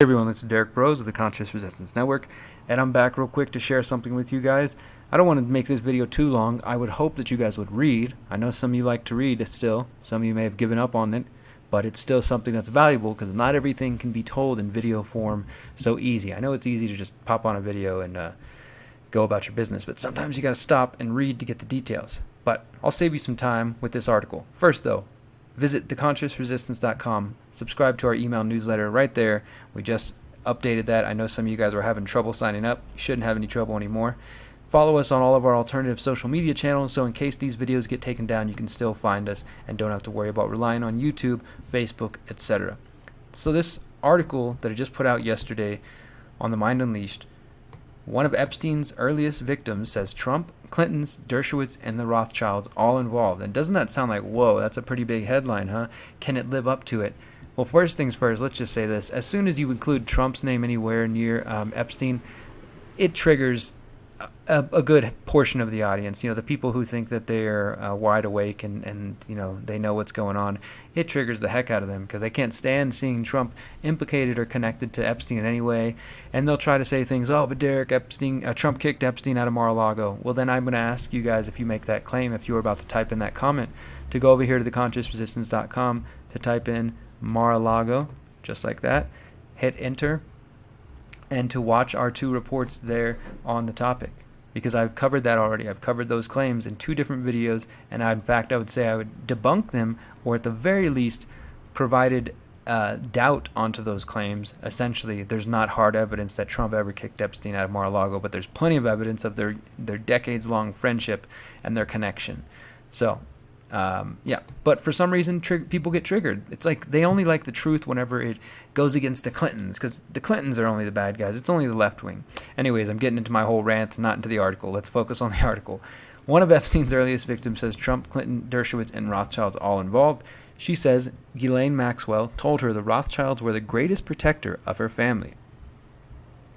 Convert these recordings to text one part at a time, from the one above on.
Hey everyone, this is Derrick Broze of the Conscious Resistance Network, and I'm back real quick to share something with you guys. I don't want to make this video too long. I would hope that you guys would read. I know some of you like to read still. Some of you may have given up on it, but it's still something that's valuable because not everything can be told in video form so easy. I know it's easy to just pop on a video and go about your business, but sometimes you got to stop and read to get the details. But I'll save you some time with this article. First though, visit theconsciousresistance.com. Subscribe to our email newsletter right there. We just updated that. I know some of you guys were having trouble signing up. You shouldn't have any trouble anymore. Follow us on all of our alternative social media channels, so in case these videos get taken down, you can still find us and don't have to worry about relying on YouTube, Facebook, etc. So this article that I just put out yesterday on The Mind Unleashed, one of Epstein's earliest victims says Trump, Clinton's, Dershowitz, and the Rothschilds all involved. And doesn't that sound like, whoa, that's a pretty big headline, huh? Can it live up to it? Well, first things first, let's just say this. As soon as you include Trump's name anywhere near Epstein, it triggers a good portion of the audience. The people who think that they're wide awake and they know what's going on. It triggers the heck out of them because they can't stand seeing Trump implicated or connected to Epstein in any way. And they'll try to say things, oh, but Trump kicked Epstein out of Mar-a-Lago. Well, then I'm going to ask you guys, if you make that claim, if you were about to type in that comment, to go over here to theconsciousresistance.com to type in Mar-a-Lago, just like that, hit enter, and to watch our two reports there on the topic, because I've covered that already. I've covered those claims in two different videos, and in fact I would say I would debunk them, or at the very least provided doubt onto those claims. Essentially, there's not hard evidence that Trump ever kicked Epstein out of Mar-a-Lago, but there's plenty of evidence of their decades-long friendship and their connection. So but for some reason people get triggered. It's like they only like the truth whenever it goes against the Clintons, because the Clintons are only the bad guys. It's only the left wing. Anyways, I'm getting into my whole rant, not into the article. Let's focus on the article. One of Epstein's earliest victims says Trump, Clinton, Dershowitz, and Rothschilds all involved. She says Ghislaine Maxwell told her the Rothschilds were the greatest protector of her family.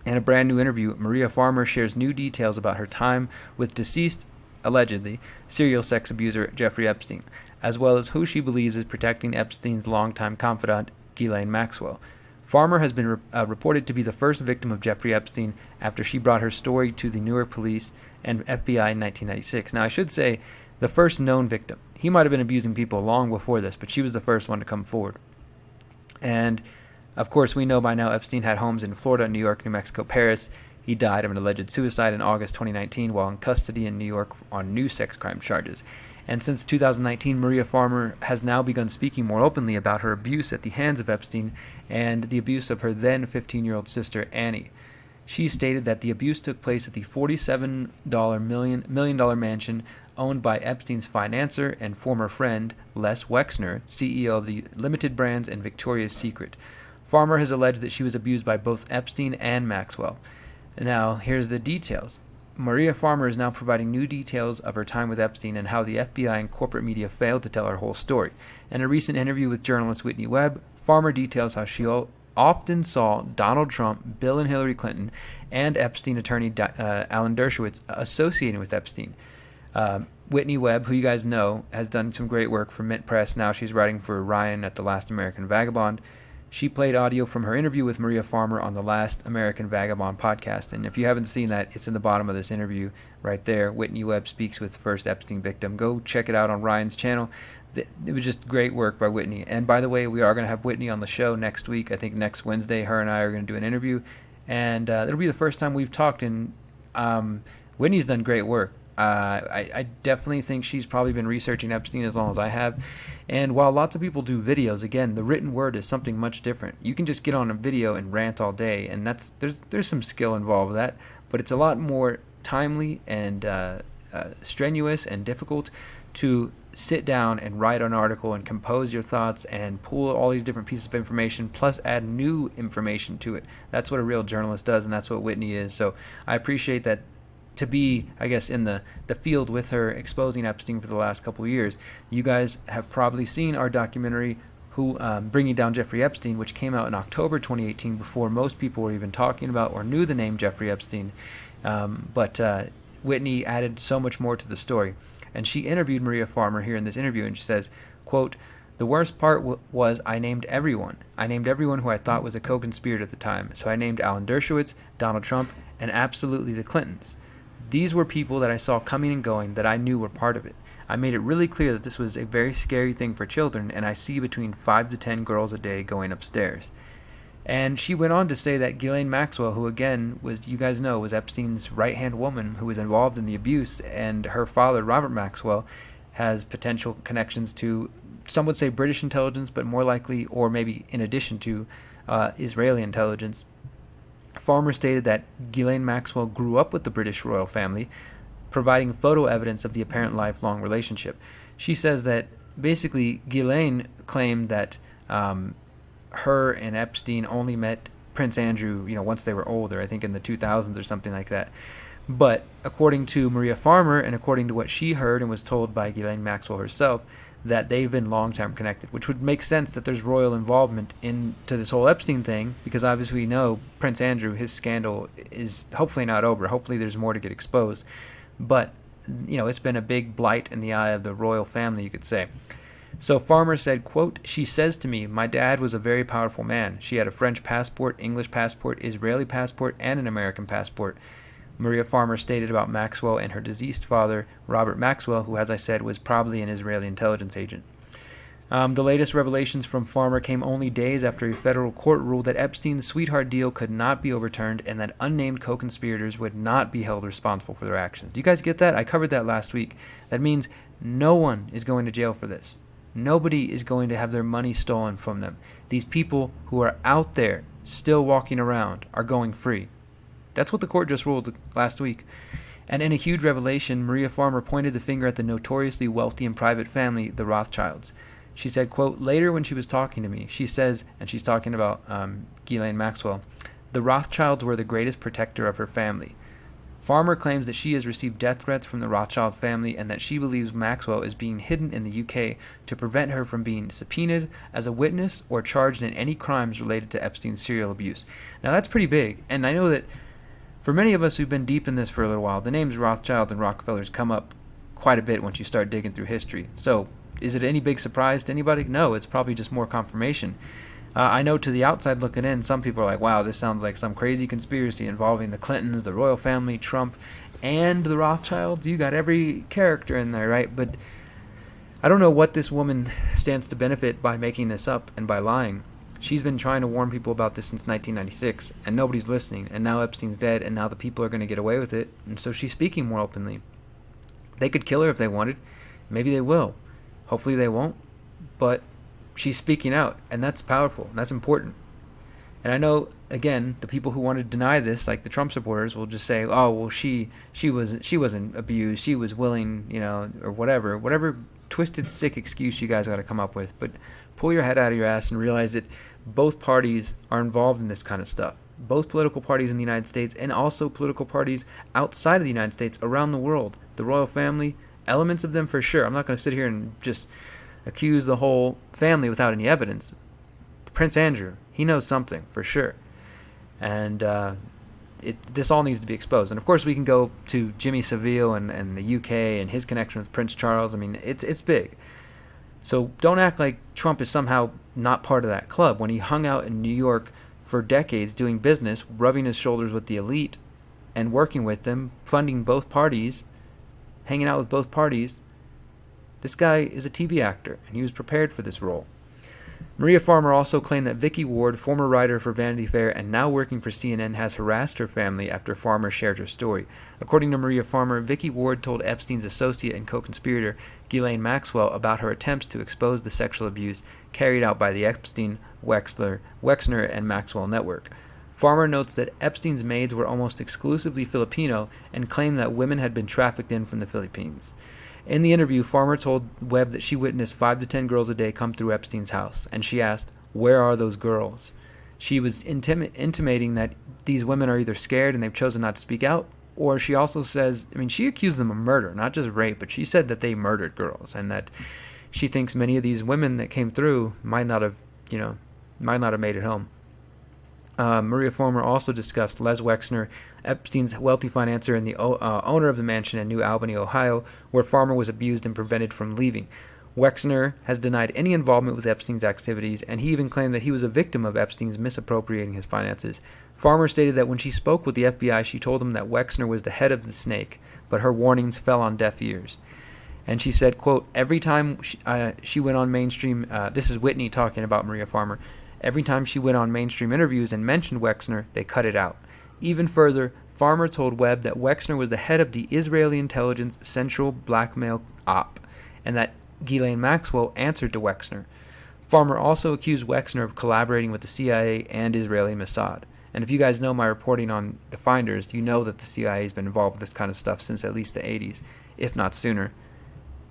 In a brand new interview, Maria Farmer shares new details about her time with deceased, allegedly, serial sex abuser Jeffrey Epstein, as well as who she believes is protecting Epstein's longtime confidant, Ghislaine Maxwell. Farmer has been reported to be the first victim of Jeffrey Epstein after she brought her story to the Newark police and FBI in 1996. Now, I should say, the first known victim. He might have been abusing people long before this, but she was the first one to come forward. And, of course, we know by now Epstein had homes in Florida, New York, New Mexico, Paris. He died of an alleged suicide in August 2019 while in custody in New York on new sex crime charges. And since 2019, Maria Farmer has now begun speaking more openly about her abuse at the hands of Epstein and the abuse of her then 15-year-old sister, Annie. She stated that the abuse took place at the $47 million mansion owned by Epstein's financier and former friend, Les Wexner, CEO of the Limited Brands and Victoria's Secret. Farmer has alleged that she was abused by both Epstein and Maxwell. Now, here's the details. Maria Farmer is now providing new details of her time with Epstein and how the FBI and corporate media failed to tell her whole story. In a recent interview with journalist Whitney Webb, Farmer details how she often saw Donald Trump, Bill and Hillary Clinton, and Epstein attorney Alan Dershowitz associating with Epstein. Whitney Webb, who you guys know, has done some great work for Mint Press. Now she's writing for Ryan at The Last American Vagabond. She played audio from her interview with Maria Farmer on the Last American Vagabond podcast. And if you haven't seen that, it's in the bottom of this interview right there. Whitney Webb speaks with the first Epstein victim. Go check it out on Ryan's channel. It was just great work by Whitney. And by the way, we are going to have Whitney on the show next week. I think next Wednesday, her and I are going to do an interview. And it'll be the first time we've talked. And Whitney's done great work. I definitely think she's probably been researching Epstein as long as I have. And while lots of people do videos, again, the written word is something much different. You can just get on a video and rant all day, and there's some skill involved with that, but it's a lot more timely and strenuous and difficult to sit down and write an article and compose your thoughts and pull all these different pieces of information plus add new information to it. That's what a real journalist does, and that's what Whitney is. So I appreciate that. To be, I guess, in the field with her exposing Epstein for the last couple of years. You guys have probably seen our documentary, Bringing Down Jeffrey Epstein, which came out in October 2018 before most people were even talking about or knew the name Jeffrey Epstein. But Whitney added so much more to the story. And she interviewed Maria Farmer here in this interview, and she says, quote, The worst part was I named everyone. I named everyone who I thought was a co-conspirator at the time. So I named Alan Dershowitz, Donald Trump, and absolutely the Clintons. These were people that I saw coming and going that I knew were part of it. I made it really clear that this was a very scary thing for children, and I see between 5 to 10 girls a day going upstairs. And she went on to say that Ghislaine Maxwell, who again was, you guys know, was Epstein's right-hand woman who was involved in the abuse, and her father, Robert Maxwell, has potential connections to, some would say British intelligence, but more likely, or maybe in addition to, Israeli intelligence. Farmer stated that Ghislaine Maxwell grew up with the British royal family, providing photo evidence of the apparent lifelong relationship. She says that basically Ghislaine claimed that her and Epstein only met Prince Andrew, once they were older, I think in the 2000s or something like that. But according to Maria Farmer, and according to what she heard and was told by Ghislaine Maxwell herself, that they've been long-time connected, which would make sense that there's royal involvement into this whole Epstein thing, because obviously we know Prince Andrew, his scandal is hopefully not over. Hopefully there's more to get exposed. But, it's been a big blight in the eye of the royal family, you could say. So Farmer said, quote, "She says to me, my dad was a very powerful man. She had a French passport, English passport, Israeli passport, and an American passport." Maria Farmer stated about Maxwell and her deceased father, Robert Maxwell, who, as I said, was probably an Israeli intelligence agent. The latest revelations from Farmer came only days after a federal court ruled that Epstein's sweetheart deal could not be overturned and that unnamed co-conspirators would not be held responsible for their actions. Do you guys get that? I covered that last week. That means no one is going to jail for this. Nobody is going to have their money stolen from them. These people who are out there still walking around are going free. That's what the court just ruled last week. And in a huge revelation, Maria Farmer pointed the finger at the notoriously wealthy and private family, the Rothschilds. She said, quote, "Later when she was talking to me, she says," and she's talking about Ghislaine Maxwell, "the Rothschilds were the greatest protector of her family." Farmer claims that she has received death threats from the Rothschild family and that she believes Maxwell is being hidden in the UK to prevent her from being subpoenaed as a witness or charged in any crimes related to Epstein's serial abuse. Now that's pretty big, and I know that for many of us who've been deep in this for a little while, the names Rothschild and Rockefellers come up quite a bit once you start digging through history. So, is it any big surprise to anybody? No, it's probably just more confirmation. I know to the outside looking in, some people are like, wow, this sounds like some crazy conspiracy involving the Clintons, the royal family, Trump, and the Rothschilds. You got every character in there, right? But I don't know what this woman stands to benefit by making this up and by lying. She's been trying to warn people about this since 1996, and nobody's listening. And now Epstein's dead, and now the people are going to get away with it. And so she's speaking more openly. They could kill her if they wanted. Maybe they will. Hopefully they won't. But she's speaking out, and that's powerful, and that's important. And I know, again, the people who want to deny this, like the Trump supporters, will just say, "Oh, well, she wasn't abused. She was willing, or whatever twisted, sick excuse you guys got to come up with." But pull your head out of your ass and realize that both parties are involved in this kind of stuff. Both political parties in the United States and also political parties outside of the United States, around the world. The royal family, elements of them for sure. I'm not going to sit here and just accuse the whole family without any evidence. Prince Andrew, he knows something for sure. And this all needs to be exposed. And of course we can go to Jimmy Savile and the UK and his connection with Prince Charles. I mean, it's big. So don't act like Trump is somehow not part of that club. When he hung out in New York for decades doing business, rubbing his shoulders with the elite and working with them, funding both parties, hanging out with both parties, this guy is a TV actor, and he was prepared for this role. Maria Farmer also claimed that Vicky Ward, former writer for Vanity Fair and now working for CNN, has harassed her family after Farmer shared her story. According to Maria Farmer, Vicky Ward told Epstein's associate and co-conspirator Ghislaine Maxwell about her attempts to expose the sexual abuse carried out by the Epstein, Wexner, and Maxwell network. Farmer notes that Epstein's maids were almost exclusively Filipino and claimed that women had been trafficked in from the Philippines. In the interview, Farmer told Webb that she witnessed 5 to 10 girls a day come through Epstein's house, and she asked, "Where are those girls?" She was intimating that these women are either scared and they've chosen not to speak out, or she also says, she accused them of murder, not just rape, but she said that they murdered girls, and that she thinks many of these women that came through might not have made it home. Maria Farmer also discussed Les Wexner, Epstein's wealthy financier and the owner of the mansion in New Albany, Ohio, where Farmer was abused and prevented from leaving. Wexner has denied any involvement with Epstein's activities, and he even claimed that he was a victim of Epstein's misappropriating his finances. Farmer stated that when she spoke with the FBI, she told him that Wexner was the head of the snake, but her warnings fell on deaf ears. And she said, quote, every time she went on mainstream, this is Whitney talking about Maria Farmer, every time she went on mainstream interviews and mentioned Wexner, they cut it out. Even further, Farmer told Webb that Wexner was the head of the Israeli intelligence Central Blackmail Op, and that Ghislaine Maxwell answered to Wexner. Farmer also accused Wexner of collaborating with the CIA and Israeli Mossad. And if you guys know my reporting on the Finders, you know that the CIA has been involved with this kind of stuff since at least the 80s, if not sooner.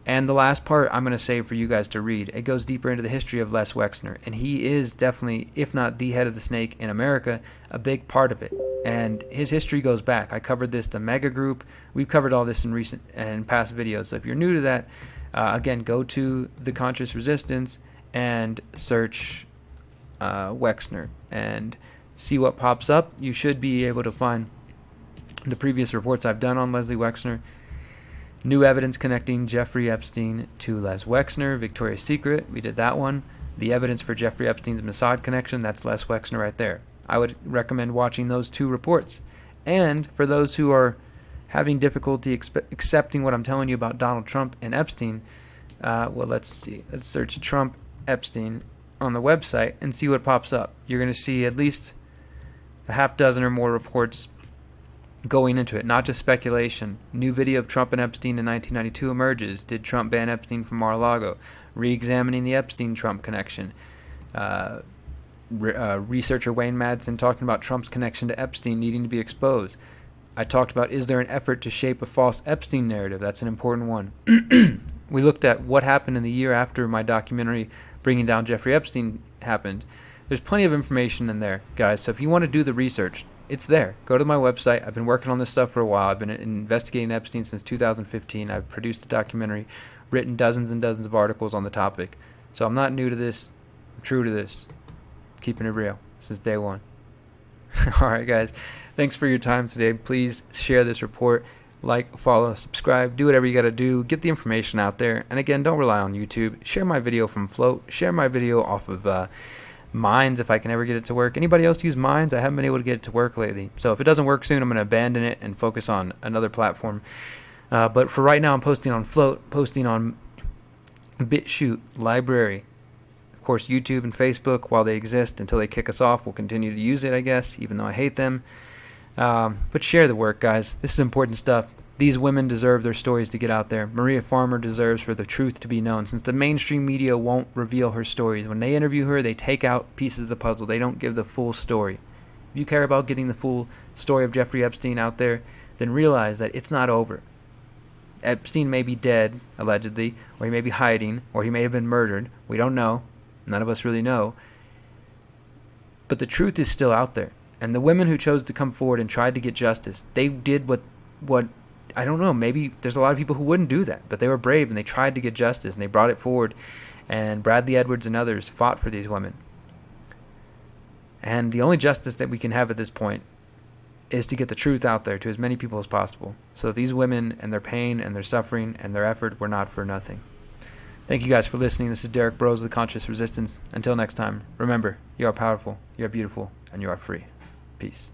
And the last part I'm going to save for you guys to read. It goes deeper into the history of Les Wexner, and he is definitely, if not the head of the snake in America, a big part of it. And his history goes back. I covered this, the Mega Group. We've covered all this in recent and past videos. So if you're new to that, again, go to the Conscious Resistance and search Wexner and see what pops up. You should be able to find the previous reports I've done on Leslie Wexner. New evidence connecting Jeffrey Epstein to Les Wexner, Victoria's Secret. We did that one. The evidence for Jeffrey Epstein's Mossad connection, that's Les Wexner right there. I would recommend watching those two reports. And for those who are having difficulty accepting what I'm telling you about Donald Trump and Epstein, well, let's see. Let's search Trump Epstein on the website and see what pops up. You're going to see at least a half dozen or more reports going into it, not just speculation. New video of Trump and Epstein in 1992 emerges. Did Trump ban Epstein from Mar-a-Lago? Re-examining the Epstein-Trump connection. Researcher Wayne Madsen talking about Trump's connection to Epstein needing to be exposed. I talked about, is there an effort to shape a false Epstein narrative? That's an important one. We looked at what happened in the year after my documentary Bringing Down Jeffrey Epstein happened. There's plenty of information in there, guys, so if you want to do the research, it's there. Go to my website. I've been working on this stuff for a while. I've been investigating Epstein since 2015. I've produced a documentary, written dozens and dozens of articles on the topic. So I'm not new to this. I'm true to this. Keeping it real since day one. All right, guys. Thanks for your time today. Please share this report. Like, follow, subscribe. Do whatever you got to do. Get the information out there. And again, don't rely on YouTube. Share my video from Float. Share my video off of Minds if I can ever get it to work. Anybody else use Minds? I haven't been able to get it to work lately. So if it doesn't work soon, I'm going to abandon it and focus on another platform. But for right now, I'm posting on Float, posting on BitChute, Library. Of course, YouTube and Facebook, while they exist until they kick us off, we'll continue to use it, I guess, even though I hate them. But share the work, guys. This is important stuff. These women deserve their stories to get out there. Maria Farmer deserves for the truth to be known, since the mainstream media won't reveal her stories. When they interview her, they take out pieces of the puzzle. They don't give the full story. If you care about getting the full story of Jeffrey Epstein out there, then realize that it's not over. Epstein may be dead, allegedly, or he may be hiding, or he may have been murdered. We don't know. None of us really know. But the truth is still out there. And the women who chose to come forward and tried to get justice, they did what I don't know, maybe there's a lot of people who wouldn't do that, but they were brave and they tried to get justice and they brought it forward. And Bradley Edwards and others fought for these women. And the only justice that we can have at this point is to get the truth out there to as many people as possible, so that these women and their pain and their suffering and their effort were not for nothing. Thank you guys for listening. This is Derrick Broze of the Conscious Resistance. Until next time, remember, you are powerful, you are beautiful, and you are free. Peace.